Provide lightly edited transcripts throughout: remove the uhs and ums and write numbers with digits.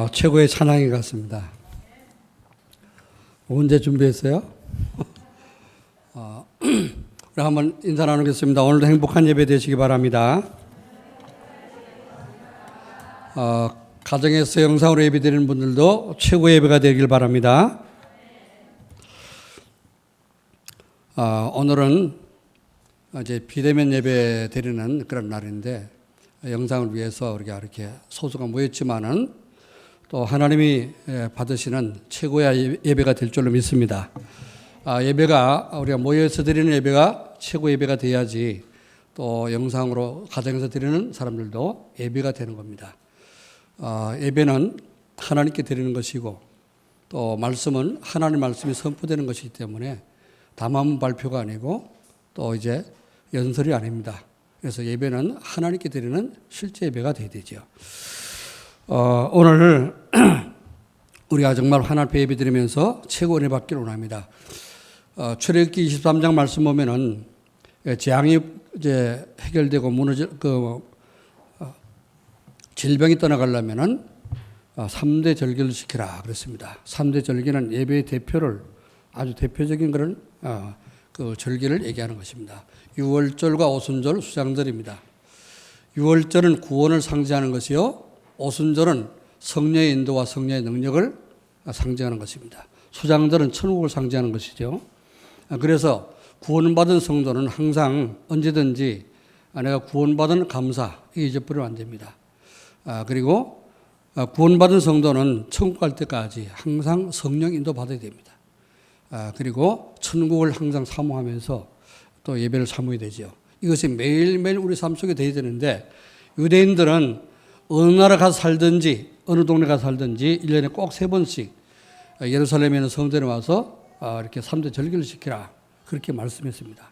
최고의 찬양인 것 같습니다. 언제 준비했어요? 우리 한번 인사 나누겠습니다. 오늘도 행복한 예배 되시기 바랍니다. 가정에서 영상으로 예배 드리는 분들도 최고의 예배가 되길 바랍니다. 오늘은 이제 비대면 예배 드리는 그런 날인데 영상을 위해서 우리가 이렇게 소수가 모였지만은 또 하나님이 받으시는 최고의 예배가 될 줄로 믿습니다. 예배가 우리가 모여서 드리는 예배가 최고 예배가 돼야지 또 영상으로 가정에서 드리는 사람들도 예배가 되는 겁니다. 예배는 하나님께 드리는 것이고 또 말씀은 하나님 말씀이 선포되는 것이기 때문에 담화문 발표가 아니고 또 이제 연설이 아닙니다. 그래서 예배는 하나님께 드리는 실제 예배가 돼야 되죠. 오늘 우리가 정말 하나님 앞에 예배 드리면서 최고 은혜 받기를 원합니다. 출애굽기 23장 말씀 보면은 재앙이 이제 해결되고 질병이 떠나가려면은 3대 절기를 지키라 그랬습니다. 3대 절기는 예배의 대표를 아주 대표적인 그런 그 절기를 얘기하는 것입니다. 유월절과 오순절, 수장절입니다. 유월절은 구원을 상징하는 것이요. 오순절은 성령의 인도와 성령의 능력을 상징하는 것입니다. 수장절은 천국을 상징하는 것이죠. 그래서 구원받은 성도는 항상 언제든지 내가 구원받은 감사, 이게 잊어버리면 안 됩니다. 그리고 구원받은 성도는 천국 갈 때까지 항상 성령 인도 받아야 됩니다. 그리고 천국을 항상 사모하면서 또 예배를 사모해야 되죠. 이것이 매일매일 우리 삶 속에 되어야 되는데 유대인들은 어느 나라 가서 살든지 어느 동네 가서 살든지 1년에 꼭 3번씩 예루살렘에 있는 성전에 와서 이렇게 3대 절기를 지키라 그렇게 말씀했습니다.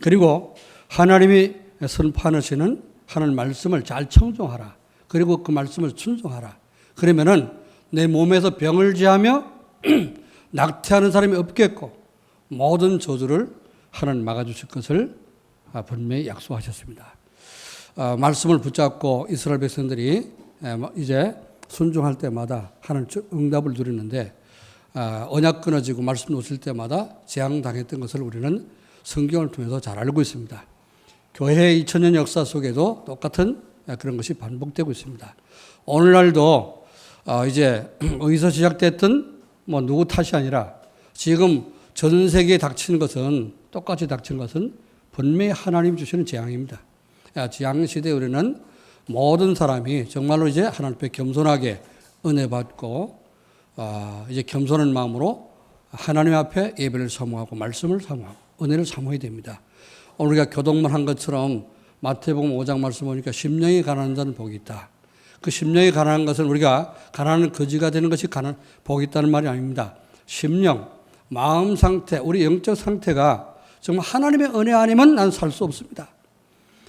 그리고 하나님이 선포하시는 하나님 말씀을 잘 청종하라. 그리고 그 말씀을 순종하라. 그러면은 내 몸에서 병을 지하며 낙태하는 사람이 없겠고 모든 저주를 하나님 막아주실 것을 분명히 약속하셨습니다. 말씀을 붙잡고 이스라엘 백성들이 이제 순종할 때마다 하나님 응답을 누리는데 언약 끊어지고 말씀 놓칠 때마다 재앙당했던 것을 우리는 성경을 통해서 잘 알고 있습니다. 교회의 2000년 역사 속에도 똑같은 그런 것이 반복되고 있습니다. 오늘날도 이제 어디서 시작됐든 누구 탓이 아니라 지금 전 세계에 닥친 것은 똑같이 닥친 것은 분명히 하나님 주시는 재앙입니다. 재앙 시대에 우리는 모든 사람이 정말로 이제 하나님 앞에 겸손하게 은혜 받고 이제 겸손한 마음으로 하나님 앞에 예배를 사모하고 말씀을 사모하고 은혜를 사모해야 됩니다. 오늘 우리가 교독만 한 것처럼 마태복음 5장 말씀 보니까 심령이 가난한 자는 복이 있다. 그 심령이 가난한 것은 우리가 가난한 거지가 되는 것이 복이 있다는 말이 아닙니다. 심령, 마음 상태, 우리 영적 상태가 정말 하나님의 은혜 아니면 난 살 수 없습니다.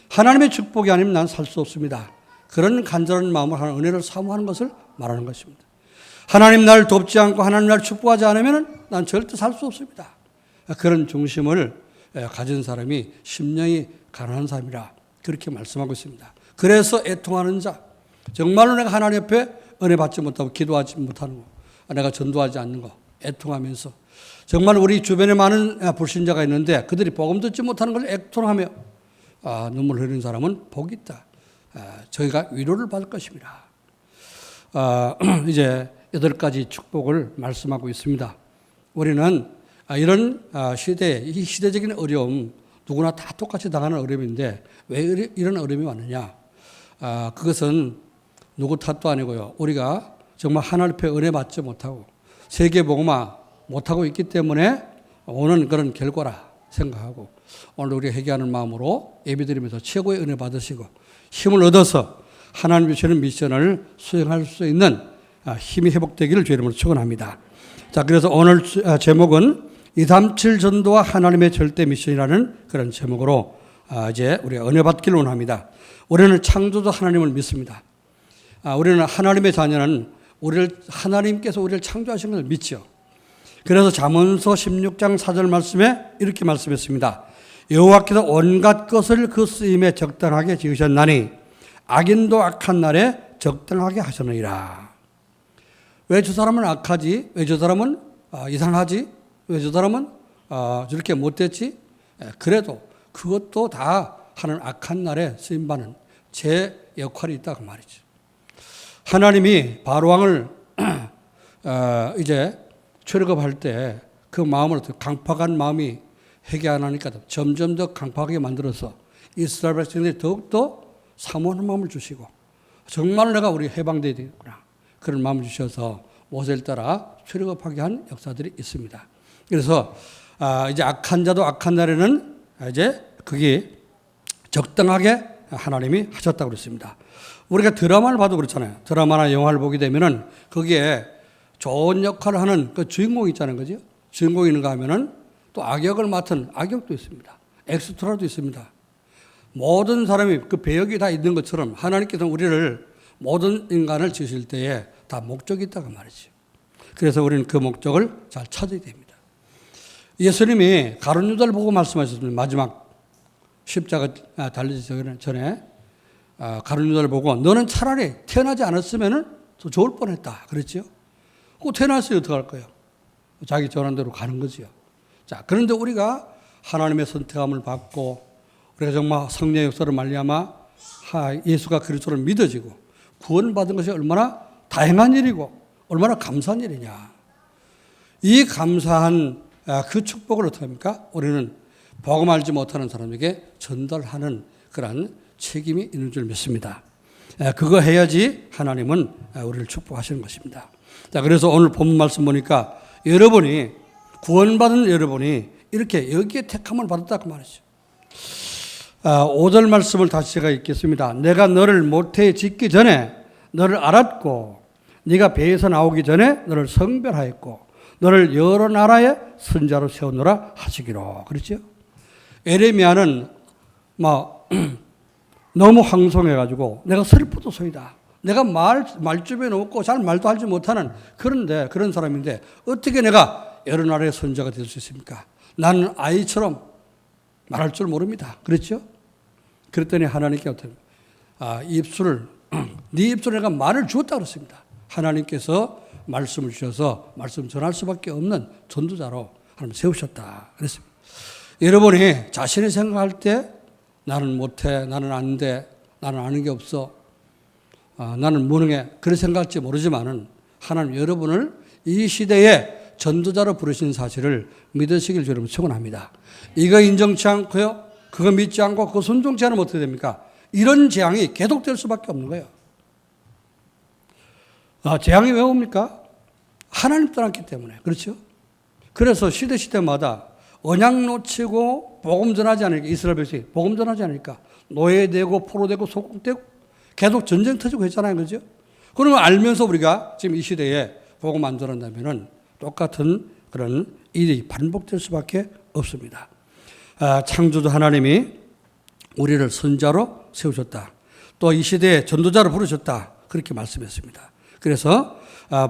하나님의 축복이 아니면 난 살 수 없습니다. 그런 간절한 마음으로 하나님 은혜를 사모하는 것을 말하는 것입니다. 하나님 날 돕지 않고 하나님 날 축복하지 않으면 난 절대 살 수 없습니다. 그런 중심을 가진 사람이 심령이 가난한 사람이라 그렇게 말씀하고 있습니다. 그래서 애통하는 자, 정말로 내가 하나님 옆에 은혜 받지 못하고 기도하지 못하는 거, 내가 전도하지 않는 거, 애통하면서 정말 우리 주변에 많은 불신자가 있는데 그들이 복음 듣지 못하는 걸 애통하며 눈물 흘리는 사람은 복이 있다. 저희가 위로를 받을 것입니다. 이제 8가지 축복을 말씀하고 있습니다. 우리는 이런 시대에 이 시대적인 어려움 누구나 다 똑같이 당하는 어려움인데 왜 이런 어려움이 왔느냐? 그것은 누구 탓도 아니고요. 우리가 정말 하나님 앞에 은혜 받지 못하고 세계복음화 못하고 있기 때문에 오는 그런 결과라 생각하고 오늘 우리가 회개하는 마음으로 예배드리면서 최고의 은혜 받으시고 힘을 얻어서 하나님 주시는 미션을 수행할 수 있는 힘이 회복되기를 주의 이름으로 축원합니다. 자, 그래서 오늘 제목은 237 전도와 하나님의 절대 미션이라는 그런 제목으로 이제 우리가 은혜 받기를 원합니다. 우리는 창조주 하나님을 믿습니다. 우리는 하나님의 자녀는 하나님께서 우리를 창조하신 것을 믿죠. 그래서 잠언서 16장 4절 말씀에 이렇게 말씀했습니다. 여호와께서 온갖 것을 그 쓰임에 적당하게 지으셨나니 악인도 악한 날에 적당하게 하셨느니라. 왜 저 사람은 악하지? 왜 저 사람은 이상하지? 왜 저 사람은 저렇게 못됐지? 그래도 그것도 다 하는 악한 날에 쓰임받는 제 역할이 있다고 말이죠. 하나님이 바로왕을 이제 출애굽할 때 그 마음을 강팍한 마음이 회개 안 하니까 점점 더 강팍하게 만들어서 이스라엘 백성들이 더욱더 사모하는 마음을 주시고 정말 내가 우리 해방돼야 되겠구나 그런 마음을 주셔서 모세를 따라 출애굽하게 한 역사들이 있습니다. 그래서 이제 악한 자도 악한 날에는 이제 그게 적당하게 하나님이 하셨다고 그랬습니다. 우리가 드라마를 봐도 그렇잖아요. 드라마나 영화를 보게 되면은 거기에 좋은 역할을 하는 그 주인공이 있잖아요. 그죠? 주인공이 있는가 하면은 또 악역을 맡은 악역도 있습니다. 엑스트라도 있습니다. 모든 사람이 그 배역이 다 있는 것처럼 하나님께서는 우리를 모든 인간을 지으실 때에 다 목적이 있다고 말이죠. 그래서 우리는 그 목적을 잘 찾아야 됩니다. 예수님이 가룟 유다를 보고 말씀하셨습니다. 마지막 십자가 달리기 전에 가룟 유다를 보고 너는 차라리 태어나지 않았으면 더 좋을 뻔했다. 그랬죠? 꼭 태어났어요. 어떡할 거예요? 자기 전환대로 가는 거지요. 자, 그런데 우리가 하나님의 선택함을 받고 우리가 정말 성령의 역사를 말미암아 예수가 그리스도를 믿어지고 구원받은 것이 얼마나 다행한 일이고 얼마나 감사한 일이냐. 이 감사한 그 축복을 어떻게 합니까? 우리는 복음 알지 못하는 사람에게 전달하는 그런 책임이 있는 줄 믿습니다. 그거 해야지 하나님은 우리를 축복하시는 것입니다. 자, 그래서 오늘 본문 말씀 보니까 여러분이 구원받은 여러분이 이렇게 여기에 택함을 받았다고 말이죠. 5절 말씀을 다시 제가 읽겠습니다. 내가 너를 모태에 짓기 전에 너를 알았고 네가 배에서 나오기 전에 너를 성별하였고 너를 여러 나라의 선자로 세우노라 하시기로. 그렇죠? 에레미야는 너무 황송해가지고 내가 슬프도소이다. 내가 말주변에 없고 잘 말도 하지 못하는 그런 사람인데 어떻게 내가 여러 나라의 선자가 될 수 있습니까? 나는 아이처럼 말할 줄 모릅니다. 그렇죠? 그랬더니 하나님께 어떻게 네 입술에 내가 말을 주었다 그랬습니다. 하나님께서 말씀을 주셔서 말씀 전할 수밖에 없는 전도자로 하나님 세우셨다 그랬습니다. 여러분이 자신이 생각할 때 나는 못해, 나는 안 돼, 나는 아는 게 없어, 나는 무능해 그런 생각할지 모르지만은 하나님 여러분을 이 시대에 전도자로 부르신 사실을 믿으시길 여러분 축원합니다. 이거 인정치 않고요, 그거 믿지 않고 그거 순종치 않으면 어떻게 됩니까? 이런 재앙이 계속될 수밖에 없는 거예요. 재앙이 왜 옵니까? 하나님 떠났기 때문에. 그렇죠? 그래서 시대마다 언약 놓치고 복음 전하지 않으니까 이스라엘 백성이 복음 전하지 않으니까 노예되고 포로되고 소국되고 계속 전쟁 터지고 했잖아요. 그죠? 그러면 알면서 우리가 지금 이 시대에 복음 안 전한다면은 똑같은 그런 일이 반복될 수밖에 없습니다. 창조주 하나님이 우리를 선자로 세우셨다. 또 이 시대에 전도자로 부르셨다. 그렇게 말씀했습니다. 그래서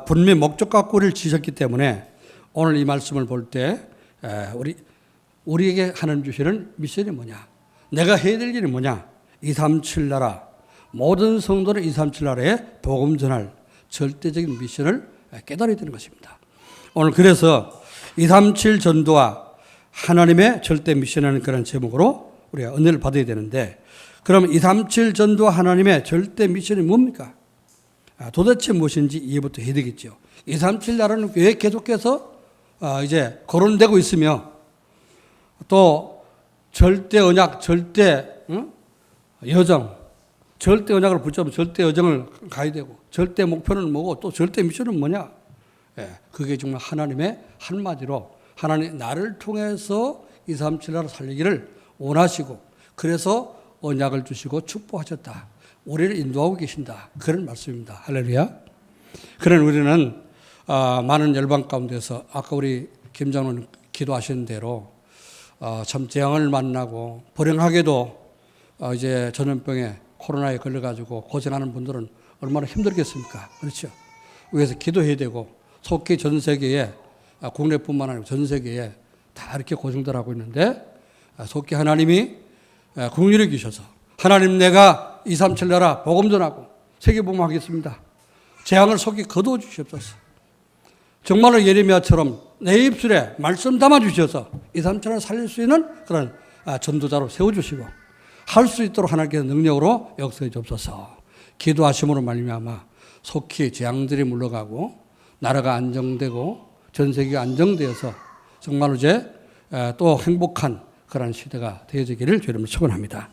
분명히 목적 갖고 우리를 지으셨기 때문에 오늘 이 말씀을 볼 때 우리에게 하나님 주시는 미션이 뭐냐? 내가 해야 될 일이 뭐냐? 237 나라 모든 성도를 237 나라에 복음 전할 절대적인 미션을 깨달아야 되는 것입니다. 오늘 그래서 237 전도와 하나님의 절대 미션이라는 그런 제목으로 우리가 은혜를 받아야 되는데, 그럼 237 전도와 하나님의 절대 미션이 뭡니까? 도대체 무엇인지 이해부터 해야 되겠죠. 237 나라는 왜 계속해서 이제 거론되고 있으며 또 절대 언약, 절대 여정, 절대 언약을 붙잡으면 절대 여정을 가야 되고 절대 목표는 뭐고 또 절대 미션은 뭐냐? 그게 정말 하나님의 한마디로 하나님 나를 통해서 237 나라 살리기를 원하시고 그래서 언약을 주시고 축복하셨다. 우리를 인도하고 계신다. 그런 말씀입니다. 할렐루야. 그런 우리는 많은 열방 가운데서 아까 우리 김 장로님 기도하신 대로 참 재앙을 만나고 불행하게도 이제 전염병에 코로나에 걸려가지고 고생하는 분들은 얼마나 힘들겠습니까? 그렇죠? 위에서 기도해야 되고 속히 전 세계에 국내뿐만 아니라 전 세계에 다 이렇게 고생들 하고 있는데 속히 하나님이 긍휼히 주셔서 하나님 내가 237 나라 복음 전하고 세계복음하겠습니다. 재앙을 속히 거두어 주시옵소서. 정말로 예레미야처럼 내 입술에 말씀 담아 주셔서 2, 3천을 살릴 수 있는 그런 전도자로 세워주시고 할 수 있도록 하나님께서 능력으로 역사해 주옵소서. 기도하심으로 말미암아 속히 재앙들이 물러가고 나라가 안정되고 전 세계가 안정되어서 정말로 이제 또 행복한 그런 시대가 되어지기를 주님을 축원합니다.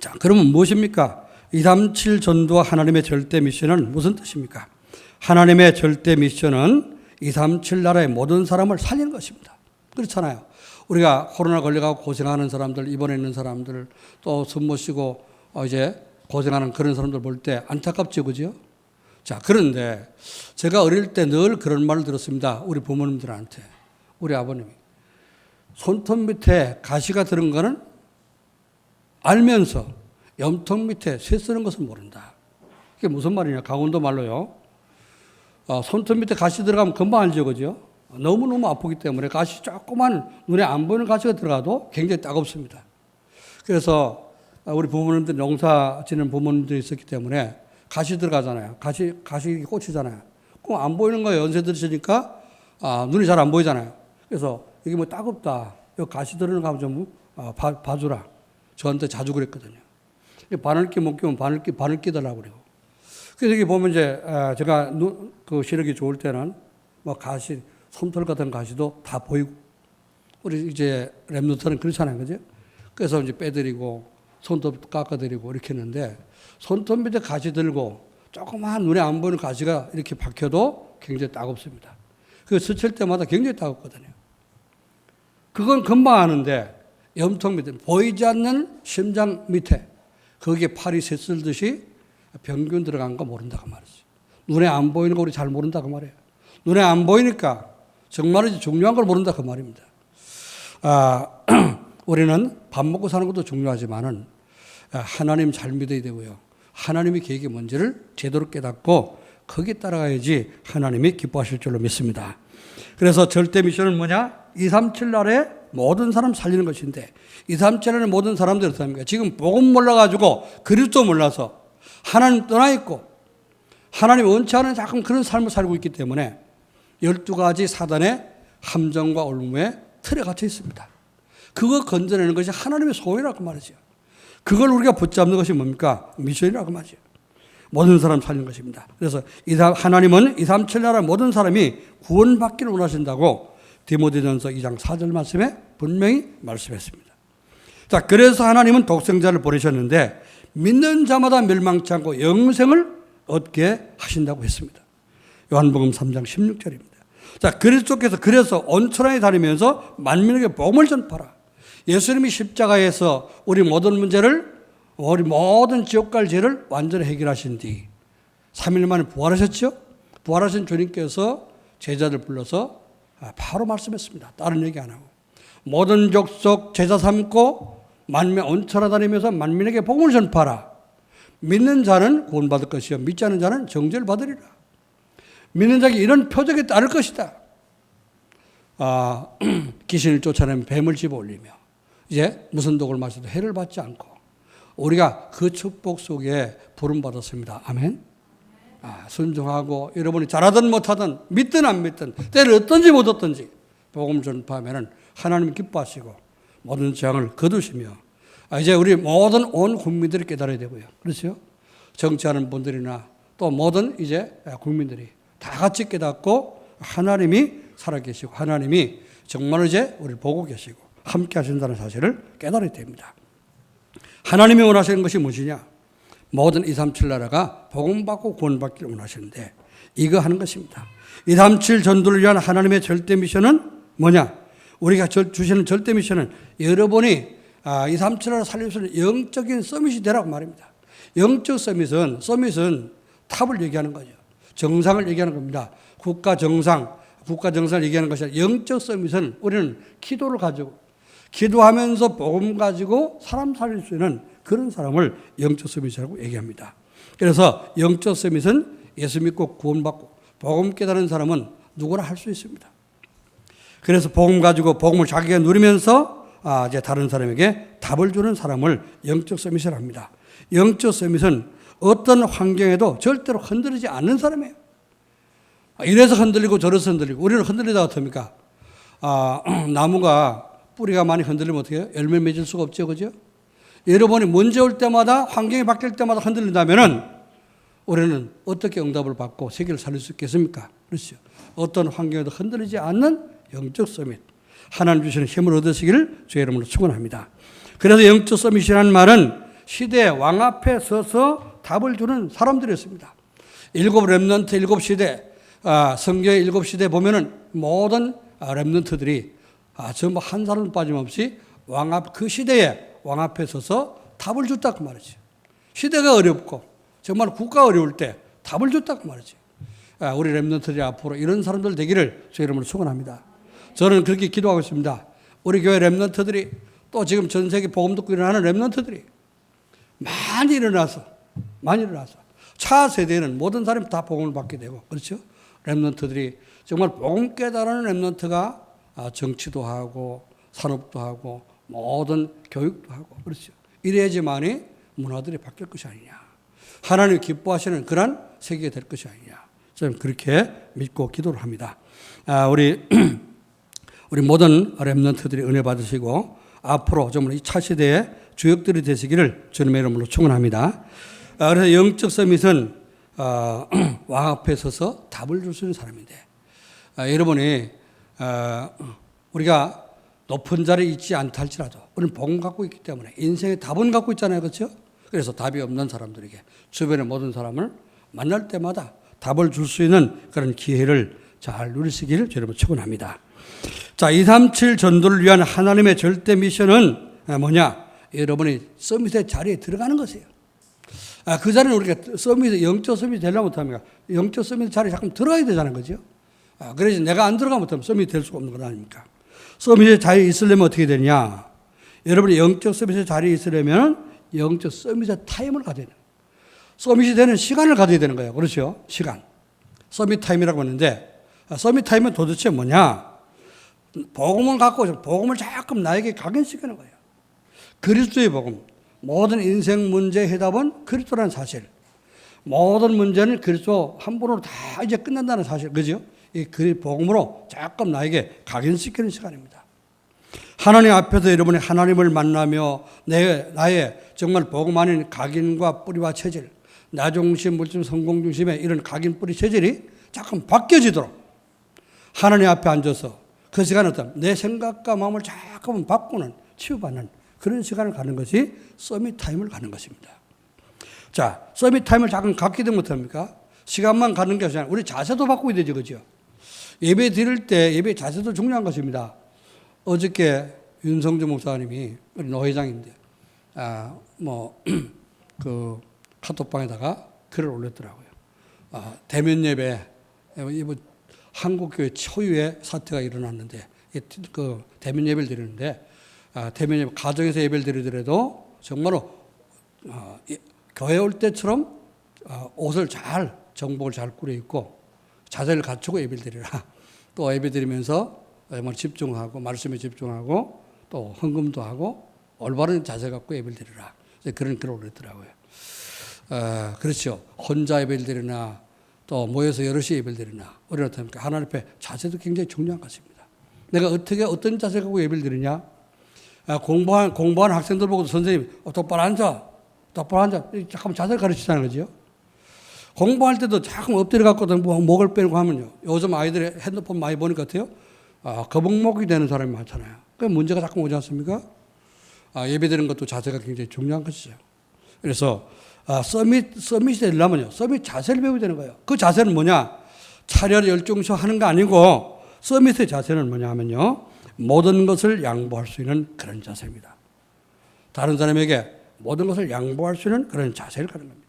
자, 그러면 무엇입니까? 237 전도와 하나님의 절대 미션은 무슨 뜻입니까? 하나님의 절대 미션은 237 나라의 모든 사람을 살리는 것입니다. 그렇잖아요. 우리가 코로나 걸려가고 고생하는 사람들, 입원해 있는 사람들, 또 숨 못 쉬고 이제 고생하는 그런 사람들 볼 때 안타깝죠, 그죠? 자, 그런데 제가 어릴 때 늘 그런 말을 들었습니다. 우리 부모님들한테. 우리 아버님이. 손톱 밑에 가시가 들은 거는 알면서 염통 밑에 쇠 쓰는 것은 모른다. 이게 무슨 말이냐? 강원도 말로요. 손톱 밑에 가시 들어가면 금방 알죠, 그죠? 너무너무 아프기 때문에 가시 조그만 눈에 안 보이는 가시가 들어가도 굉장히 따갑습니다. 그래서 우리 부모님들 농사 짓는 부모님들이 있었기 때문에 가시 들어가잖아요. 가시 꽂히잖아요. 그럼 안 보이는 거예요. 연세 드시니까 눈이 잘 안 보이잖아요. 그래서 이게 뭐 따갑다. 여기 가시 들어는 거 좀 봐주라. 저한테 자주 그랬거든요. 바늘끼 못 끼면 바늘 끼더라고 그래요. 그래서 여기 보면 이제 제가 그 시력이 좋을 때는 뭐 가시, 솜털 같은 가시도 다 보이고 우리 이제 랩노트는 그렇잖아요, 그죠? 그래서 이제 빼드리고 손톱 깎아드리고 이렇게 했는데 손톱 밑에 가시 들고 조그만 눈에 안 보이는 가시가 이렇게 박혀도 굉장히 따갑습니다. 그 스칠 때마다 굉장히 따갑거든요. 그건 금방 아는데 염통 밑에 보이지 않는 심장 밑에 거기에 팔이 샜을듯이 병균 들어간 거 모른다고 말이죠. 눈에 안 보이는 거 우리 잘 모른다고 말이에요. 눈에 안 보이니까 정말 중요한 걸 모른다 그 말입니다. 우리는 밥 먹고 사는 것도 중요하지만은 하나님 잘 믿어야 되고요. 하나님의 계획이 뭔지를 제대로 깨닫고 거기에 따라가야지 하나님이 기뻐하실 줄로 믿습니다. 그래서 절대 미션은 뭐냐? 237 나라의 모든 사람 살리는 것인데 237 나라의 모든 사람들이 어떻습니까? 지금 복음 몰라가지고 그리스도 몰라서 하나님 떠나 있고 하나님 원치 않은 자꾸 그런 삶을 살고 있기 때문에 12가지 사단의 함정과 올무에 틀에 갇혀 있습니다. 그거 건져내는 것이 하나님의 소원이라고 말이죠. 그걸 우리가 붙잡는 것이 뭡니까? 미션이라고 말이죠. 모든 사람 살리는 것입니다. 그래서 하나님은 237 나라 모든 사람이 구원받기를 원하신다고 디모데전서 2장 4절 말씀에 분명히 말씀했습니다. 자, 그래서 하나님은 독생자를 보내셨는데 믿는 자마다 멸망치 않고 영생을 얻게 하신다고 했습니다. 요한복음 3장 16절입니다. 자, 그리스도께서 그래서 온천하에 다니면서 만민에게 복음을 전파라. 예수님이 십자가에서 우리 모든 문제를 우리 모든 지옥 갈 죄를 완전히 해결하신 뒤 3일 만에 부활하셨죠. 부활하신 주님께서 제자들 불러서 바로 말씀했습니다. 다른 얘기 안 하고 모든 족속 제자 삼고 만민 온천하 다니면서 만민에게 복음을 전파라. 믿는 자는 구원받을 것이요 믿지 않는 자는 정죄를 받으리라. 믿는 자에게 이런 표적이 따를 것이다. 귀신을 쫓아내면 뱀을 집어올리며 이제 무슨 독을 마셔도 해를 받지 않고 우리가 그 축복 속에 부름받았습니다. 아멘. 순종하고 여러분이 잘하든 못하든 믿든 안 믿든 때를 얻든지 못 얻든지 복음 전파하면 하나님 기뻐하시고 모든 재앙을 거두시며 이제 우리 모든 온 국민들이 깨달아야 되고요. 그렇죠? 정치하는 분들이나 또 모든 이제 국민들이 다 같이 깨닫고 하나님이 살아계시고 하나님이 정말 이제 우리를 보고 계시고 함께 하신다는 사실을 깨달아야 됩니다. 하나님이 원하시는 것이 무엇이냐? 모든 237 나라가 복음받고 구원받기를 원하시는데 이거 하는 것입니다. 237 전도를 위한 하나님의 절대 미션은 뭐냐? 우리가 주시는 절대 미션은 여러분이 237 나라 살릴 수 있는 영적인 서밋이 되라고 말입니다. 영적 서밋은 탑을 얘기하는 거죠. 정상을 얘기하는 겁니다. 국가 정상을 얘기하는 것이 아니라 영적 서밋은 우리는 기도를 가지고 기도하면서 복음 가지고 사람 살릴 수 있는 그런 사람을 영적 서밋이라고 얘기합니다. 그래서 영적 서밋은 예수 믿고 구원받고 복음 깨달은 사람은 누구나 할 수 있습니다. 그래서 복음 가지고 복음을 자기가 누리면서 이제 다른 사람에게 답을 주는 사람을 영적 서밋이라고 합니다. 영적 서밋은 어떤 환경에도 절대로 흔들리지 않는 사람이에요. 이래서 흔들리고 저래서 흔들리고. 우리는 흔들리다 어떻습니까? 나무가 뿌리가 많이 흔들리면 어떻게 해요? 열매 맺을 수가 없죠. 그죠? 여러분이 문제 올 때마다 환경이 바뀔 때마다 흔들린다면은 우리는 어떻게 응답을 받고 세계를 살릴 수 있겠습니까? 그렇죠. 어떤 환경에도 흔들리지 않는 영적 서밋. 하나님 주시는 힘을 얻으시기를 주의 이름으로 축원합니다. 그래서 영적 서밋이라는 말은 시대의 왕 앞에 서서 답을 주는 사람들이었습니다. 일곱 렘넌트, 일곱 시대, 성경의 일곱 시대 보면은 모든 렘넌트들이 전부 한 사람 빠짐없이 그 시대에 왕 앞에 서서 답을 줬다 그 말이죠. 시대가 어렵고 정말 국가가 어려울 때 답을 줬다 그 말이죠. 우리 렘넌트들이 앞으로 이런 사람들 되기를 주의 이름으로 축원합니다. 저는 그렇게 기도하고 있습니다. 우리 교회 렘넌트들이 또 지금 전 세계 복음 듣고 일어나는 렘넌트들이 많이 일어나서 차 세대에는 모든 사람이 다 복음을 받게 되고 그렇죠. 렘넌트들이 정말 복음 깨달은 렘넌트가 정치도 하고 산업도 하고 모든 교육도 하고 그렇죠. 이래야지만이 문화들이 바뀔 것이 아니냐. 하나님 기뻐하시는 그런 세계가 될 것이 아니냐. 저는 그렇게 믿고 기도를 합니다. 우리 모든 렘넌트들이 은혜 받으시고 앞으로 정말 이 차시대의 주역들이 되시기를 주님의 이름으로 축원합니다. 그래서 영적 서밋은 왕 앞에 서서 답을 줄 수 있는 사람인데 여러분이 우리가 높은 자리에 있지 않다 할지라도 우리는 복음 갖고 있기 때문에 인생의 답은 갖고 있잖아요. 그렇죠? 그래서 답이 없는 사람들에게 주변의 모든 사람을 만날 때마다 답을 줄 수 있는 그런 기회를 잘 누리시기를 여러분 축원합니다. 자, 237 전도를 위한 하나님의 절대 미션은 뭐냐? 여러분이 서밋의 자리에 들어가는 것이에요. 그 자리는 우리가 영적 서밋이 되려면 못합니까? 영적 서밋 자리에 자꾸 들어가야 되잖아요. 그죠? 그래서 내가 안 들어가면 못하면 서밋이 될 수가 없는 것 아닙니까? 서밋의 자리에 있으려면 어떻게 되냐? 여러분이 영적 서밋의 자리에 있으려면 영적 서밋의 타임을 가져야 돼요. 서밋이 되는 시간을 가져야 되는 거예요. 그렇죠? 시간. 서밋 타임이라고 하는데 서밋 타임은 도대체 뭐냐? 복음을 갖고 복음을 자꾸 나에게 각인시키는 거예요. 그리스도의 복음. 모든 인생 문제의 해답은 그리스도라는 사실. 모든 문제는 그리스도 한 분으로 다 이제 끝난다는 사실. 그죠? 이 복음으로 자꾸 나에게 각인시키는 시간입니다. 하나님 앞에서 여러분이 하나님을 만나며 나의 정말 복음 아닌 각인과 뿌리와 체질, 나 중심, 물질, 성공 중심의 이런 각인 뿌리 체질이 자꾸 바뀌어지도록 하나님 앞에 앉아서 그 시간에 어떤 내 생각과 마음을 자꾸 바꾸는, 치유받는 그런 시간을 가는 것이 서밋 타임을 가는 것입니다. 자, 서밋 타임을 자꾸 갖게 되면 어떡합니까? 시간만 가는 게 아니라 우리 자세도 바꾸게 되죠. 그죠? 예배 드릴 때 예배 자세도 중요한 것입니다. 어저께 윤성주 목사님이 우리 노회장인데, 그 카톡방에다가 글을 올렸더라고요. 대면 예배, 한국교회 초유의 사태가 일어났는데, 그 대면 예배를 드리는데, 대면 예배, 가정에서 예배를 드리더라도 정말로, 교회 올 때처럼 옷을 정복을 잘 꾸려 입고 자세를 갖추고 예배를 드리라. 또 예배 드리면서 정말 집중하고, 말씀에 집중하고, 또 헌금도 하고, 올바른 자세 갖고 예배를 드리라. 그런 글을 올렸더라고요. 그렇죠. 혼자 예배를 드리나, 또 모여서 여럿이 예배를 드리나, 우리는 어떻습니까? 하나님 앞에 자세도 굉장히 중요한 것입니다. 내가 어떤 자세 갖고 예배를 드리냐? 공부한 학생들 보고 선생님, 똑바로 앉아. 잠깐만 자세를 가르치자는 거죠. 공부할 때도 자꾸 엎드려 갖고 목을 빼고 하면요. 요즘 아이들이 핸드폰 많이 보니까 같아요. 거북목이 되는 사람이 많잖아요. 그 문제가 자꾸 오지 않습니까? 예배 드리는 것도 자세가 굉장히 중요한 것이죠. 그래서 서밋이 되려면요. 서밋 자세를 배워야 되는 거예요. 그 자세는 뭐냐? 차별 열중쇼 하는 거 아니고 서밋의 자세는 뭐냐 하면요. 모든 것을 양보할 수 있는 그런 자세입니다. 다른 사람에게 모든 것을 양보할 수 있는 그런 자세를 가는 겁니다.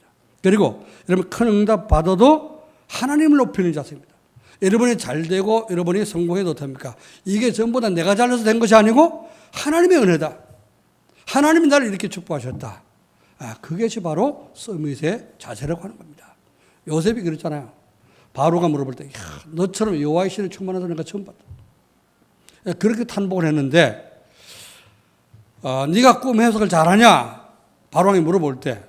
그리고 여러분 큰 응답 받아도 하나님을 높이는 자세입니다. 여러분이 잘되고 여러분이 성공해도 어떻습니까? 이게 전부 다 내가 잘해서 된 것이 아니고 하나님의 은혜다. 하나님이 나를 이렇게 축복하셨다. 그것이 바로 서밋의 자세라고 하는 겁니다. 요셉이 그랬잖아요. 바로가 물어볼 때 너처럼 여호와의 신을 충만한 사람 내가 처음 봤다. 그렇게 탄복을 했는데 네가 꿈 해석을 잘하냐? 바로왕이 물어볼 때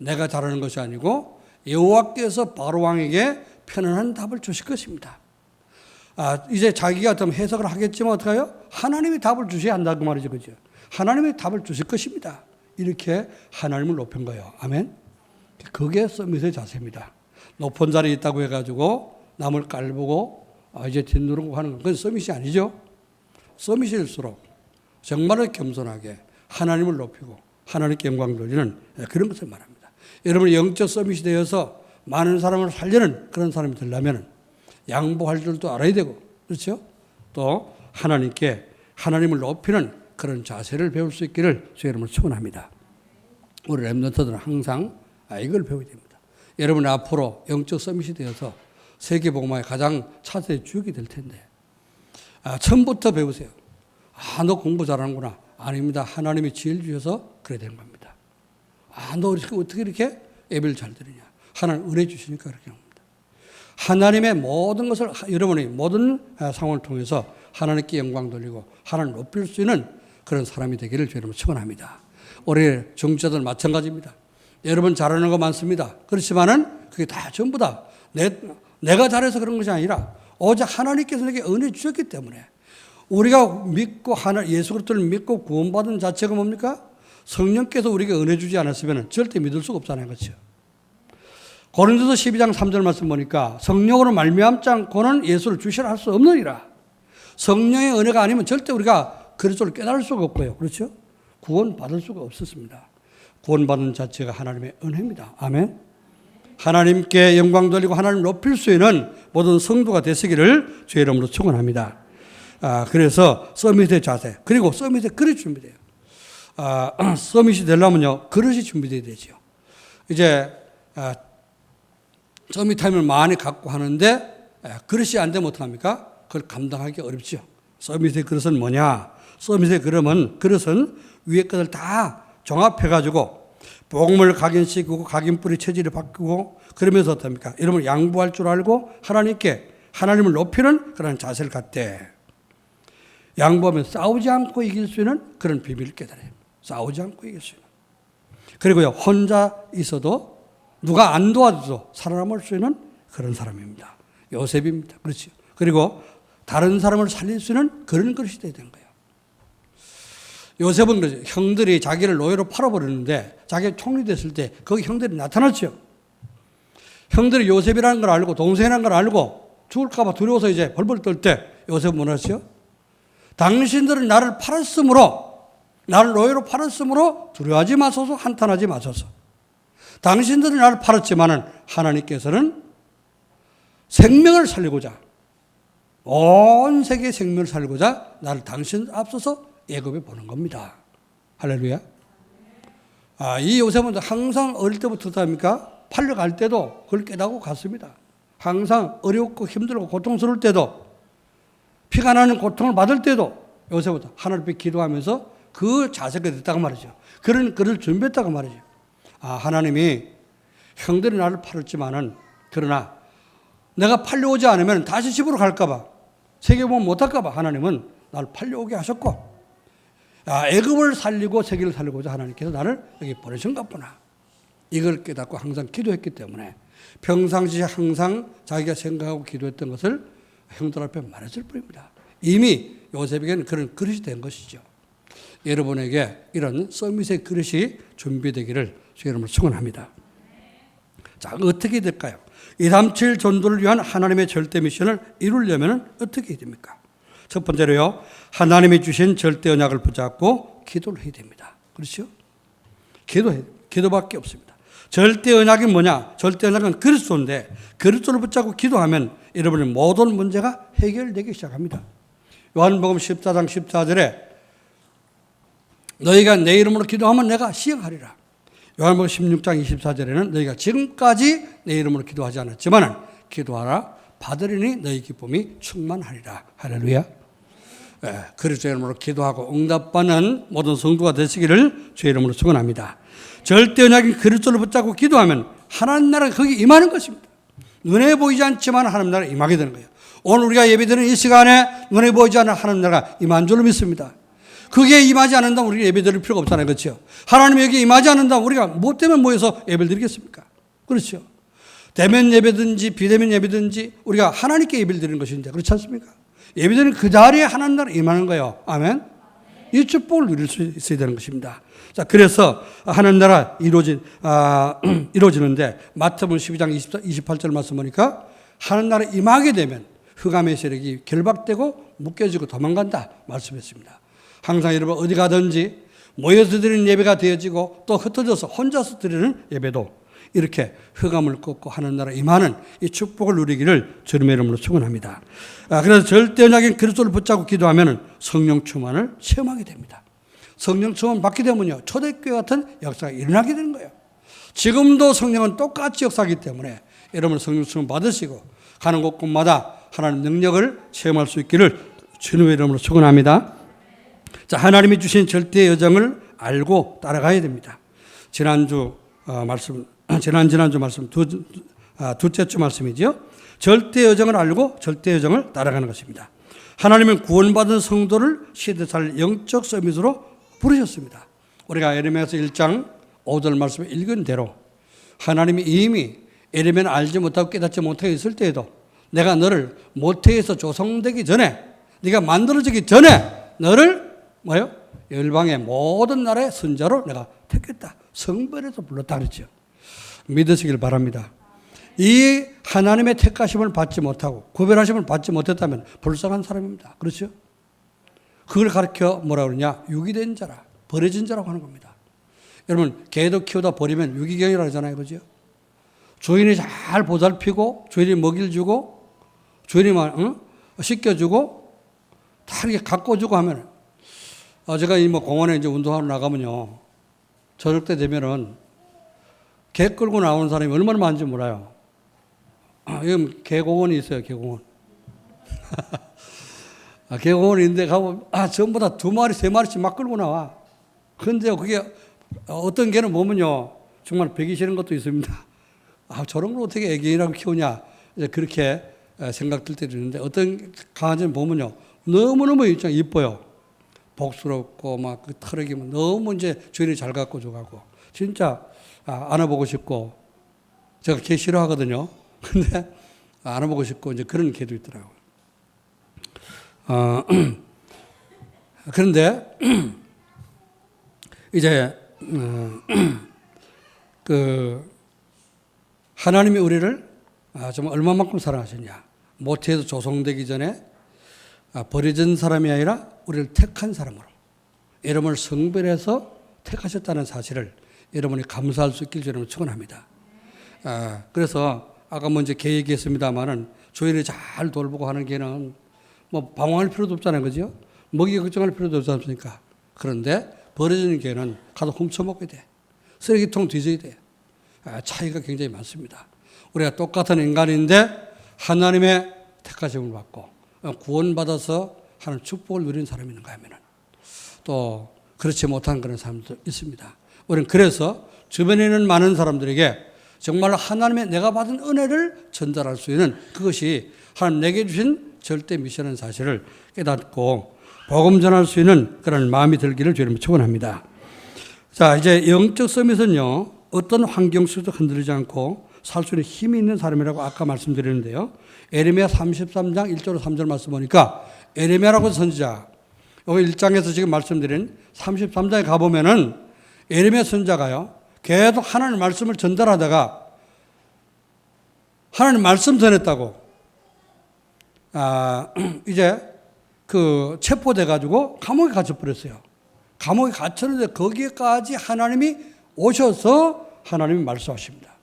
내가 잘하는 것이 아니고 여호와께서 바로 왕에게 편안한 답을 주실 것입니다. 이제 자기가 좀 해석을 하겠지만 어떡해요? 하나님이 답을 주셔야 한다고 말이죠. 그죠? 하나님이 답을 주실 것입니다. 이렇게 하나님을 높인 거예요. 아멘? 그게 서밋의 자세입니다. 높은 자리에 있다고 해가지고 남을 깔보고 이제 뒷누르고 하는 건 그건 서밋이 아니죠. 서밋일수록 정말로 겸손하게 하나님을 높이고 하나님께 영광 돌리는 그런 것을 말합니다. 여러분이 영적 서밋이 되어서 많은 사람을 살리는 그런 사람이 되려면 양보할 줄도 알아야 되고, 그렇죠? 또 하나님을 높이는 그런 자세를 배울 수 있기를 주의 이름으로 축원합니다. 우리 렘넌트들은 항상 이걸 배워야 됩니다. 여러분 앞으로 영적 서밋이 되어서 세계복음화의 가장 차세의 주역이 될 텐데 처음부터 배우세요. 너 공부 잘하는구나. 아닙니다. 하나님이 지혜를 주셔서 그래 되는 겁니다. 너 어떻게 이렇게 예배를 잘 드리냐. 하나님 은혜 주시니까 그렇게 합니다. 하나님의 모든 것을 여러분이 모든 상황을 통해서 하나님께 영광 돌리고 하나님을 높일 수 있는 그런 사람이 되기를 주의 이름으로 축원합니다. 우리 정치자들 마찬가지입니다. 여러분 잘하는 거 많습니다. 그렇지만은 그게 다 전부 다 내가 잘해서 그런 것이 아니라 오직 하나님께서 내게 은혜 주셨기 때문에 우리가 믿고 예수 그리스도를 믿고 구원받은 자체가 뭡니까? 성령께서 우리에게 은혜 주지 않았으면 절대 믿을 수가 없잖아요. 그렇죠? 고린도서 12장 3절 말씀 보니까 성령으로 말미암지 않고는 예수를 주시라 할 수 없느니라. 성령의 은혜가 아니면 절대 우리가 그리스도를 깨달을 수가 없고요. 그렇죠? 구원받을 수가 없었습니다. 구원받는 자체가 하나님의 은혜입니다. 아멘. 하나님께 영광 돌리고 하나님을 높일 수 있는 모든 성도가 되시기를 주의 이름으로 축원합니다. 그래서 서밋의 자세 그리고 서밋의 그릇이 준비돼요. 서밋이 되려면요 그릇이 준비돼야 되죠. 이제 서밋타임을 많이 갖고 하는데 그릇이 안 되면 어떡합니까? 그걸 감당하기 어렵죠. 서밋의 그릇은 뭐냐? 서밋의 그릇은 위에 것을 다 종합해가지고 복음을 각인시키고 각인뿌리 체질을 바꾸고 그러면서 어떻습니까? 여러분 양보할 줄 알고 하나님을 높이는 그런 자세를 갖되 양보하면 싸우지 않고 이길 수 있는 그런 비밀을 깨달아요. 싸우지 않고 이길 수 있는. 그리고요 혼자 있어도 누가 안 도와줘도 살아남을 수 있는 그런 사람입니다. 요셉입니다. 그렇죠. 그리고 다른 사람을 살릴 수 있는 그런 것이 돼야 되는 거예요. 요셉은 그러죠. 형들이 자기를 노예로 팔아버렸는데 자기가 총리 됐을 때 거기 형들이 나타났죠. 형들이 요셉이라는 걸 알고 동생이라는 걸 알고 죽을까 봐 두려워서 이제 벌벌 떨 때 요셉은 뭐라 했어요? 당신들은 나를 노예로 팔았으므로 두려워하지 마소서 한탄하지 마소서. 당신들은 나를 팔았지만은 하나님께서는 생명을 살리고자 온 세계의 생명을 살리고자 나를 당신 앞서서 애굽에 보낸 겁니다. 할렐루야. 이 요셉은 항상 어릴 때부터 어떻습니까? 팔려갈 때도 그걸 깨닫고 갔습니다. 항상 어렵고 힘들고 고통스러울 때도 피가 나는 고통을 받을 때도 요셉은 하나님 앞에 기도하면서 그 자세가 됐다고 말이죠. 그를 준비했다고 말이죠. 하나님이 형들이 나를 팔았지만은 그러나 내가 팔려오지 않으면 다시 집으로 갈까봐 세계복음 못할까봐 하나님은 나를 팔려오게 하셨고 애굽을 살리고 세계를 살리고자 하나님께서 나를 여기 보내신 것구나. 이걸 깨닫고 항상 기도했기 때문에 평상시에 항상 자기가 생각하고 기도했던 것을 형들 앞에 말했을 뿐입니다. 이미 요셉에게는 그런 그릇이 된 것이죠. 여러분에게 이런 서밋의 그릇이 준비되기를 주의 이름으로 축원합니다. 자, 어떻게 될까요? 237 전도를 위한 하나님의 절대 미션을 이루려면 어떻게 해야 됩니까? 첫 번째로요, 하나님이 주신 절대 언약을 붙잡고 기도를 해야 됩니다. 그렇죠? 기도밖에 없습니다. 절대 언약이 뭐냐? 절대 언약은 그리스도인데 그리스도를 붙잡고 기도하면 여러분의 모든 문제가 해결되기 시작합니다. 요한복음 14장 14절에 너희가 내 이름으로 기도하면 내가 시행하리라. 요한복음 16장 24절에는 너희가 지금까지 내 이름으로 기도하지 않았지만 기도하라 받으리니 너희 기쁨이 충만하리라. 할렐루야. 그리스도의 이름으로 기도하고 응답받는 모든 성도가 되시기를 주의 이름으로 축원합니다. 절대 언약인 그리스도를 붙잡고 기도하면 하나님 나라가 거기 임하는 것입니다. 눈에 보이지 않지만 하나님 나라가 임하게 되는 거예요. 오늘 우리가 예배드리는 이 시간에 눈에 보이지 않는 하나님 나라가 임한 줄로 믿습니다. 그게 임하지 않는다면 우리가 예배 드릴 필요가 없잖아요. 그렇죠? 하나님 여기 임하지 않는다면 우리가 뭐 때문에 모여서 예배를 드리겠습니까? 그렇죠? 대면 예배든지 비대면 예배든지 우리가 하나님께 예배를 드리는 것인데 그렇지 않습니까? 예배드리는 그 자리에 하나님 나라 임하는 거예요. 아멘? 이 축복을 누릴 수 있어야 되는 것입니다. 자, 그래서 하나님 나라 이루어지는데 마태복음 12장 28절 말씀 보니까 하나님 나라 임하게 되면 흑암의 세력이 결박되고 묶여지고 도망간다 말씀했습니다. 항상 여러분 어디 가든지 모여서 드리는 예배가 되어지고 또 흩어져서 혼자서 드리는 예배도 이렇게 흑암을 꺾고 하는 나라 임하는 이 축복을 누리기를 주님의 이름으로 축원합니다. 그래서 절대적인 그리스도를 붙잡고 기도하면 성령 충만을 체험하게 됩니다. 성령 충만 받게 되면요 초대교회 같은 역사가 일어나게 되는 거예요. 지금도 성령은 똑같이 역사하기 때문에 여러분 성령 충만 받으시고 가는 곳곳마다 하나님 능력을 체험할 수 있기를 주님의 이름으로 축원합니다. 자, 하나님이 주신 절대 여정을 알고 따라가야 됩니다. 지난주 말씀 둘째 주 말씀이죠. 절대 여정을 알고 절대 여정을 따라가는 것입니다. 하나님은 구원받은 성도를 시대살 영적 서밋으로 부르셨습니다. 우리가 에레미야서 1장 5절 말씀을 읽은 대로 하나님이 이미 에레미야는 알지 못하고 깨닫지 못하고 있을 때에도 내가 너를 모태에서 조성되기 전에 네가 만들어지기 전에 너를 열방의 모든 나라의 선자로 내가 택했다. 성별에서 불렀다 그랬죠. 믿으시길 바랍니다. 이 하나님의 택하심을 받지 못하고 구별하심을 받지 못했다면 불쌍한 사람입니다. 그렇죠? 그걸 가르쳐 뭐라 그러냐? 유기된 자라, 버려진 자라고 하는 겁니다. 여러분 개도 키우다 버리면 유기견이라고 하잖아요. 그렇죠? 주인이 잘 보살피고 주인이 먹이를 주고 주인이 씻겨주고 다 이렇게 가꿔주고 하면 제가 이 공원에 이제 운동하러 나가면요 저녁 때 되면은 개 끌고 나오는 사람이 얼마나 많은지 몰라요. 여기 개공원이 있어요. 개공원. 개공원이 있는데 가면 전부 다 2마리 3마리씩 막 끌고 나와. 그런데 그게 어떤 개는 보면요 정말 배기 싫은 것도 있습니다. 저런 걸 어떻게 애견이라고 키우냐 이제 그렇게 생각들 때도 있는데 어떤 강아지는 보면요 너무너무 이뻐요. 복스럽고 막 그 털이 너무 이제 주인이 잘 갖고 줘가고 진짜 안아보고 싶고 제가 개 싫어하거든요. 근데 안아보고 싶고 이제 그런 개도 있더라고요. 그런데 이제 그 하나님이 우리를 정말 얼마만큼 사랑하셨냐. 모태에서 조성되기 전에 버려진 사람이 아니라 우리를 택한 사람으로 여러분을 성별해서 택하셨다는 사실을 여러분이 감사할 수 있길 저는 축원합니다. 그래서 아까 먼저 개 얘기했습니다만은 주인을 잘 돌보고 하는 개는 뭐 방황할 필요도 없잖아요, 그죠? 먹이 걱정할 필요도 없지 않습니까? 그런데 버려지는 개는 가서 훔쳐먹게 돼. 쓰레기통 뒤져야 돼. 차이가 굉장히 많습니다. 우리가 똑같은 인간인데 하나님의 택하심을 받고 구원받아서 하는 축복을 누리는 사람이 있는가 하면은 또 그렇지 못한 그런 사람도 있습니다. 우리는 그래서 주변에 있는 많은 사람들에게 정말 하나님의 내가 받은 은혜를 전달할 수 있는 그것이 하나님 내게 주신 절대 미션의 사실을 깨닫고 복음 전할 수 있는 그런 마음이 들기를 주님 축원합니다. 자, 이제 영적 서밋은요 어떤 환경 속에도 흔들리지 않고 살 수 있는 힘이 있는 사람이라고 아까 말씀드렸는데요. 에레미야 33장 1절 3절 말씀 보니까 에레미야라고 선지자 여기 1장에서 지금 말씀드린 33장에 가보면은 에레미야 선지자가요 계속 하나님 말씀을 전달하다가 하나님 말씀 전했다고 이제 그 체포돼 가지고 감옥에 갇혀버렸어요. 감옥에 갇혔는데 거기까지 하나님이 오셔서 하나님이 말씀하십니다.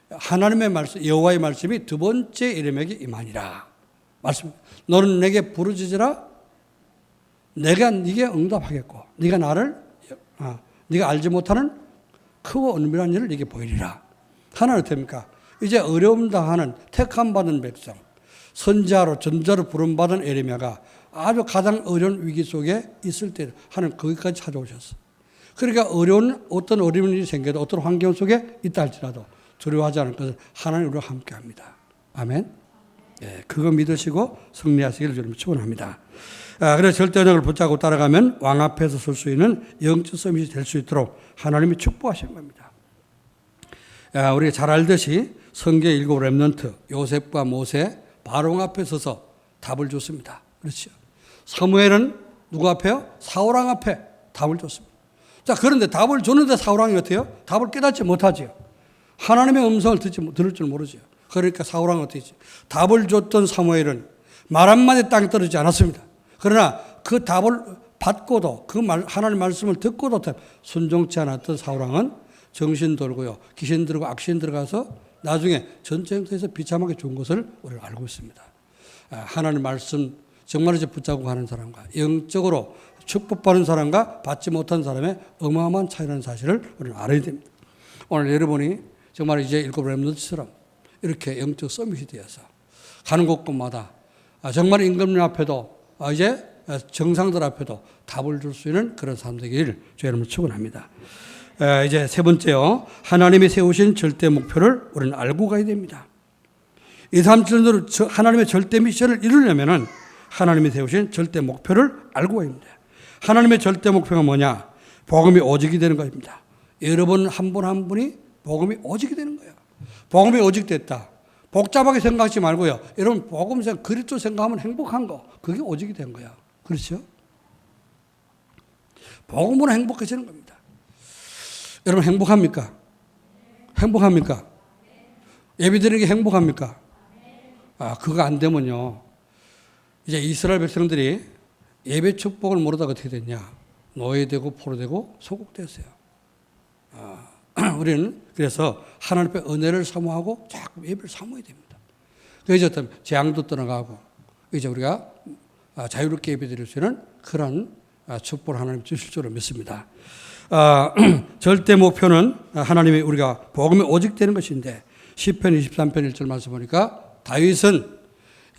하나님의 말씀, 여호와의 말씀이 두 번째 에레미야에게 임하니라. 말씀. 너는 내게 부르짖으라. 내가 네게 응답하겠고, 네가 나를 네가 알지 못하는 크고 은밀한 일을 네게 보이리라. 하나는 됩니까? 이제 어려움 당하는 택함 받은 백성, 선지자로 전자로 부름받은 에레미야가 아주 가장 어려운 위기 속에 있을 때 하나님 거기까지 찾아오셨어. 그러니까 어떤 어려운 일이 생겨도 어떤 환경 속에 있다 할지라도 두려워하지 않을 것은 하나님 우리와 함께합니다. 아멘. 예, 그거 믿으시고 승리하시기를 주님 축원합니다. 그래서 절대 언약을 붙잡고 따라가면 왕 앞에서 설 수 있는 영적 서밋이 될 수 있도록 하나님이 축복하신 겁니다. 우리가 잘 알듯이 성경의 일곱 렘넌트 요셉과 모세 바로 앞에 서서 답을 줬습니다. 그렇죠. 사무엘은 누구 앞에요? 사울왕 앞에 답을 줬습니다. 자, 그런데 답을 줬는데 사울왕이 어때요? 답을 깨닫지 못하지요. 하나님의 음성을 들을 줄 모르죠. 그러니까 사울왕은 어떻게 했지? 답을 줬던 사무엘은 말 한마디 땅에 떨어지지 않았습니다. 그러나 그 답을 받고도 하나님의 말씀을 듣고도 순종치 않았던 사울왕은 정신 돌고요. 귀신 들고 악신 들어가서 나중에 전쟁터에서 비참하게 죽은 것을 우리가 알고 있습니다. 하나님의 말씀 정말 이제 붙잡고 가는 사람과 영적으로 축복받는 사람과 받지 못한 사람의 어마어마한 차이라는 사실을 우리는 알아야 됩니다. 오늘 여러분이 정말 이제 일곱 렘넌트처럼 이렇게 영적 서밋이 되어서 가는 곳곳마다 정말 임금님 앞에도 이제 정상들 앞에도 답을 줄 수 있는 그런 삶 되기를 주의 이름으로 축원합니다. 이제 세 번째요. 하나님이 세우신 절대 목표를 우리는 알고 가야 됩니다. 이 삶전으로 하나님의 절대 미션을 이루려면은 하나님이 세우신 절대 목표를 알고 가야 됩니다. 하나님의 절대 목표가 뭐냐? 복음이 오직이 되는 것입니다. 여러분 한 분 한 분이 복음이 오직이 되는 거예요. 복음이 오직 됐다. 복잡하게 생각하지 말고요. 여러분 복음 생각, 그리스도 생각하면 행복한 거. 그게 오직이 된 거야. 그렇죠? 복음으로 행복해지는 겁니다. 여러분 행복합니까? 행복합니까? 예배드리는 게 행복합니까? 그거 안 되면요. 이제 이스라엘 백성들이 예배 축복을 모르다가 어떻게 됐냐? 노예되고 포로되고 소국됐어요. 우리는 그래서 하나님 앞에 은혜를 사모하고 자꾸 예배를 사모해야 됩니다. 그래서 어떤 재앙도 떠나가고 이제 우리가 자유롭게 예배드릴 수 있는 그런 축복을 하나님 주실 줄로 믿습니다. 절대 목표는 하나님이 우리가 복음이 오직 되는 것인데 시편 23편 1절 말씀 보니까 다윗은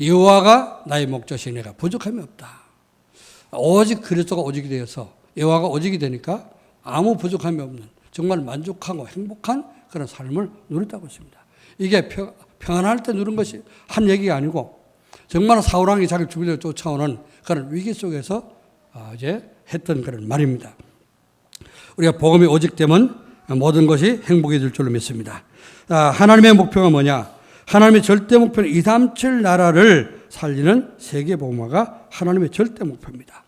여호와가 나의 목자시니 내가 부족함이 없다. 오직 그리스도가 오직이 되어서 여호와가 오직이 되니까 아무 부족함이 없는 정말 만족하고 행복한 그런 삶을 누렸다고 했습니다. 이게 평안할 때 누린 것이 한 얘기가 아니고 정말 사울왕이 자기 주민을 쫓아오는 그런 위기 속에서 이제 했던 그런 말입니다. 우리가 복음이 오직되면 모든 것이 행복이 될 줄로 믿습니다. 하나님의 목표가 뭐냐? 하나님의 절대 목표는 237 나라를 살리는 세계 복음화가 하나님의 절대 목표입니다.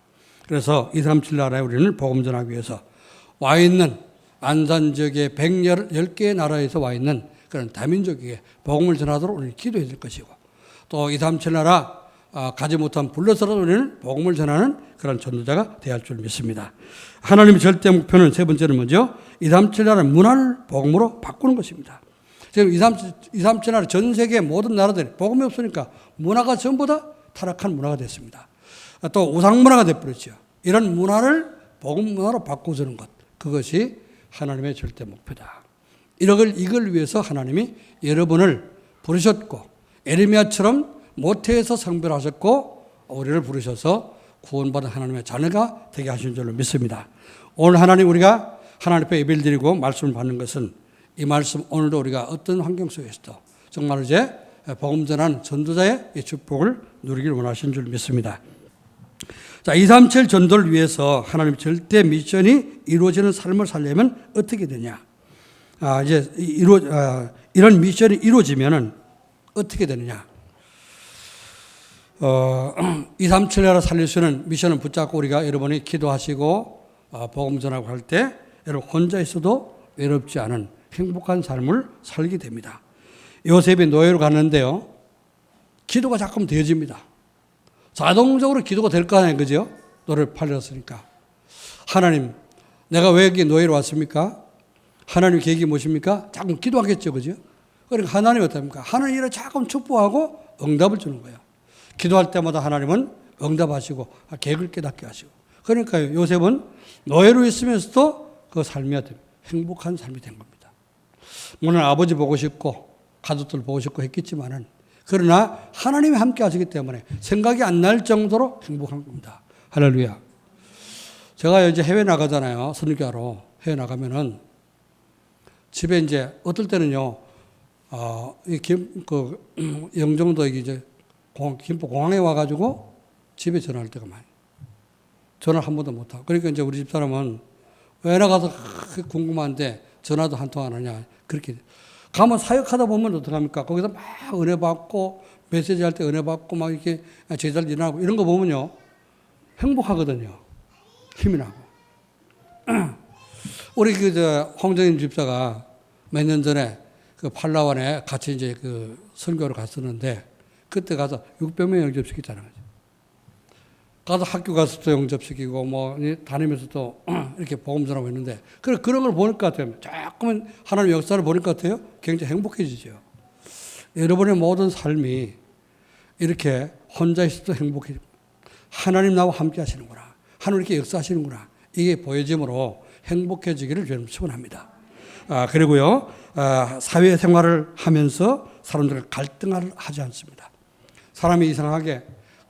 그래서 237 나라에 우리는 복음 전하기 위해서 와 있는 안산 지역의 110개의 나라에서 와 있는 그런 다민족에게 복음을 전하도록 우리는 기도해야 될 것이고 또 237 나라 가지 못한 불러서라도 우리는 복음을 전하는 그런 전도자가 되어야 할 줄 믿습니다. 하나님의 절대 목표는 세 번째는 뭐죠? 237 나라 문화를 복음으로 바꾸는 것입니다. 지금 237 나라 전 세계 모든 나라들이 복음이 없으니까 문화가 전부 다 타락한 문화가 됐습니다. 또 우상 문화가 되어버렸죠. 이런 문화를 복음 문화로 바꿔주는 것, 그것이 하나님의 절대 목표다. 이걸 위해서 하나님이 여러분을 부르셨고 에레미야처럼 모태에서 성별하셨고 우리를 부르셔서 구원받은 하나님의 자녀가 되게 하신 줄로 믿습니다. 오늘 하나님 우리가 하나님 앞에 예배를 드리고 말씀을 받는 것은 이 말씀 오늘도 우리가 어떤 환경 속에서도 정말 이제 복음 전하는 전도자의 이 축복을 누리기를 원하신 줄 믿습니다. 자, 237 전도를 위해서 하나님 절대 미션이 이루어지는 삶을 살려면 어떻게 되냐? 이런 미션이 이루어지면은 어떻게 되느냐? 237 나라 살릴 수 있는 미션을 붙잡고 우리가 여러분이 기도하시고 복음 전하고 할 때 여러분 혼자 있어도 외롭지 않은 행복한 삶을 살게 됩니다. 요셉이 노예로 갔는데요. 기도가 자꾸 되어집니다. 자동적으로 기도가 될 거 아니에요. 그죠? 노예를 팔렸으니까. 하나님, 내가 왜 여기 노예로 왔습니까? 하나님 계획이 무엇입니까? 자꾸 기도하겠죠. 그죠? 그러니까 하나님이 어떻습니까? 하나님을 자꾸 축복하고 응답을 주는 거예요. 기도할 때마다 하나님은 응답하시고 계획을 깨닫게 하시고. 그러니까 요셉은 노예로 있으면서도 그 삶이 행복한 삶이 된 겁니다. 물론 아버지 보고 싶고 가족들 보고 싶고 했겠지만은 그러나 하나님이 함께 하시기 때문에 생각이 안 날 정도로 행복한 겁니다. 할렐루야. 제가 이제 해외 나가잖아요. 선교하러. 해외 나가면은 집에 이제 어떨 때는요, 영종도 이제 김포 공항에 와가지고 집에 전화할 때가 많아요. 전화를 한 번도 못하고. 그러니까 이제 우리 집사람은 왜 나가서 궁금한데 전화도 한 통 안 하냐. 그렇게. 가면 사역하다 보면 어떡합니까? 거기서 막 은혜 받고 메시지 할 때 은혜 받고 막 이렇게 제자를 일어나고 이런 거 보면요. 행복하거든요. 힘이 나고. 우리 홍정인 집사가 몇 년 전에 그 팔라완에 같이 이제 그 선교를 갔었는데 그때 가서 600명 영접시켰잖아요. 가서 학교 가서 또 영접시키고 뭐 다니면서 또 이렇게 복음 전하고 있는데 그런 걸 보는 것 같아요. 조금은 하나님 역사를 보는 것 같아요. 굉장히 행복해지죠. 여러분의 모든 삶이 이렇게 혼자 있어도 행복해지고 하나님 나와 함께 하시는구나. 하나님 이렇게 역사하시는구나. 이게 보여짐으로 행복해지기를 저는 축원합니다. 그리고요. 사회생활을 하면서 사람들과 갈등을 하지 않습니다. 사람이 이상하게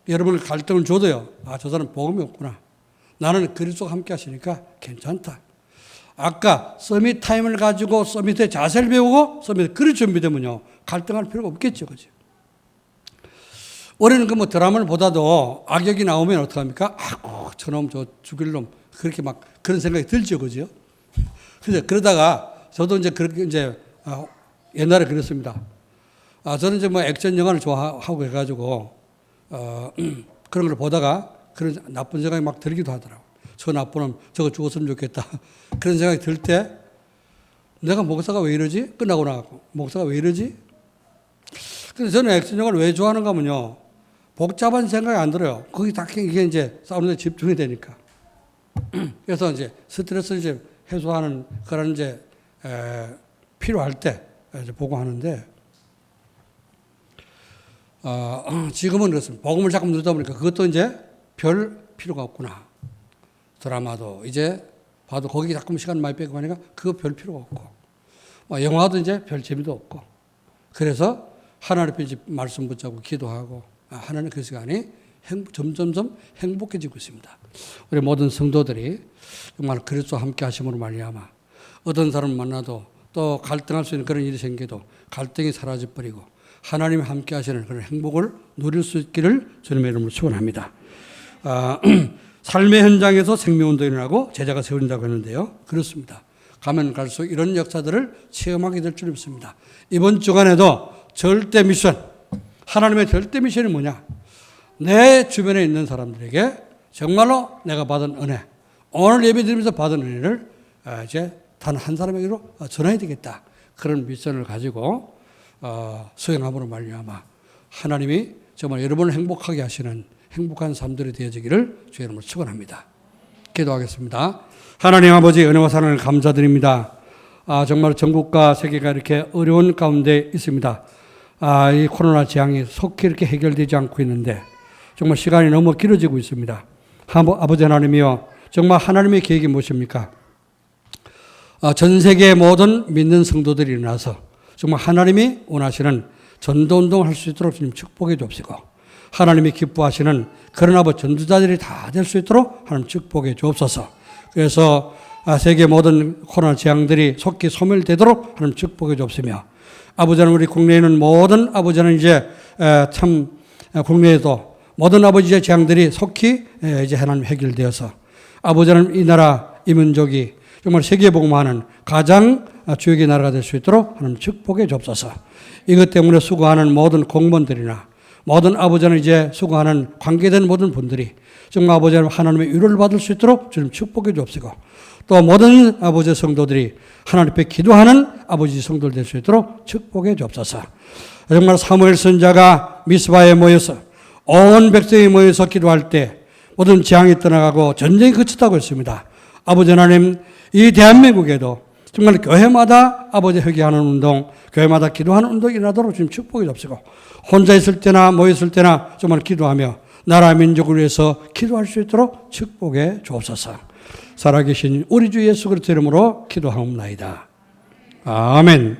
여러분을 갈등을 줘도요. 저 사람 복음이 없구나. 나는 그리스도와 함께 하시니까 괜찮다. 아까 서밋 타임을 가지고 서밋의 자세를 배우고 서밋의 그릇 준비되면요. 갈등할 필요가 없겠죠. 그죠? 우리는 그 뭐 드라마를 보다도 악역이 나오면 어떡합니까? 아이고, 저놈, 저 죽일 놈. 그렇게 막 그런 생각이 들죠. 그죠? 그러다가 저도 이제 그렇게 이제 옛날에 그랬습니다. 저는 이제 뭐 액션 영화를 좋아하고 해가지고 그런 걸 보다가 그런 나쁜 생각이 막 들기도 하더라고요. 저 나쁜 놈, 저거 죽었으면 좋겠다. 그런 생각이 들 때 내가 목사가 왜 이러지? 끝나고 나가고 목사가 왜 이러지? 근데 저는 액션 영화를 왜 좋아하는가 하면요. 복잡한 생각이 안 들어요. 거기 다 이게 이제 싸우는 데 집중이 되니까. 그래서 이제 스트레스 이제 해소하는 그런 이제 필요할 때 이제 보고 하는데 지금은 그렇습니다. 복음을 자꾸 누르다 보니까 그것도 이제 별 필요가 없구나. 드라마도 이제 봐도 거기 자꾸 시간 많이 빼고 하니까 그거 별 필요가 없고 영화도 이제 별 재미도 없고 그래서 하나님 앞에 이제 말씀 붙잡고 기도하고 하나님 그 시간이 점점점 행복해지고 있습니다. 우리 모든 성도들이 정말 그리스도와 함께 하심으로 말미암아 어떤 사람 만나도 또 갈등할 수 있는 그런 일이 생겨도 갈등이 사라져버리고 하나님이 함께 하시는 그런 행복을 누릴 수 있기를 주님의 이름으로 축원합니다. 삶의 현장에서 생명운동이 일어나고 제자가 세워진다고 했는데요. 그렇습니다. 가면 갈수록 이런 역사들을 체험하게 될 줄 믿습니다. 이번 주간에도 절대 미션, 하나님의 절대 미션이 뭐냐? 내 주변에 있는 사람들에게 정말로 내가 받은 은혜, 오늘 예배 드리면서 받은 은혜를 이제 단 한 사람에게로 전해야 되겠다. 그런 미션을 가지고 수행함으로 말미암아 하나님이 정말 여러분을 행복하게 하시는 행복한 삶들이 되어지기를 주의 이름으로 축원합니다. 기도하겠습니다. 하나님 아버지 은혜와 사랑을 감사드립니다. 정말 전국과 세계가 이렇게 어려운 가운데 있습니다. 이 코로나 재앙이 속히 이렇게 해결되지 않고 있는데 정말 시간이 너무 길어지고 있습니다. 아버지 하나님이여 정말 하나님의 계획이 무엇입니까? 전 세계의 모든 믿는 성도들이 일어나서 정말 하나님이 원하시는 전도운동을 할 수 있도록 주님 축복해 주옵시고 하나님이 기뻐하시는 그런 아버지 전도자들이 다 될 수 있도록 하나님 축복해 주옵소서. 그래서 세계 모든 코로나 재앙들이 속히 소멸되도록 하나님 축복해 주옵시며 아버지는 우리 국내에 있는 모든 아버지는 이제 참 국내에도 모든 아버지의 재앙들이 속히 이제 하나님 해결되어서 아버지는 이 나라 이 민족이 정말 세계 복음하는 가장 주역의 나라가 될 수 있도록 하나님 축복해 주옵소서. 이것 때문에 수고하는 모든 공무원들이나 모든 아버지는 이제 수고하는 관계된 모든 분들이 정말 아버지는 하나님의 위로를 받을 수 있도록 주님 축복해 주옵시고 또 모든 아버지 성도들이 하나님 앞에 기도하는 아버지 성도들 될 수 있도록 축복해 주옵소서. 정말 사무엘 선자가 미스바에 모여서 온 백성이 모여서 기도할 때 모든 재앙이 떠나가고 전쟁이 그쳤다고 했습니다. 아버지 하나님 이 대한민국에도 정말 교회마다 아버지 회개하는 운동, 교회마다 기도하는 운동이 일어나도록 주님 축복해 주옵시고 혼자 있을 때나 모였을 때나 정말 기도하며 나라 민족을 위해서 기도할 수 있도록 축복해 주옵소서. 살아계신 우리 주 예수 그리스도 이름으로 기도하옵나이다. 아멘.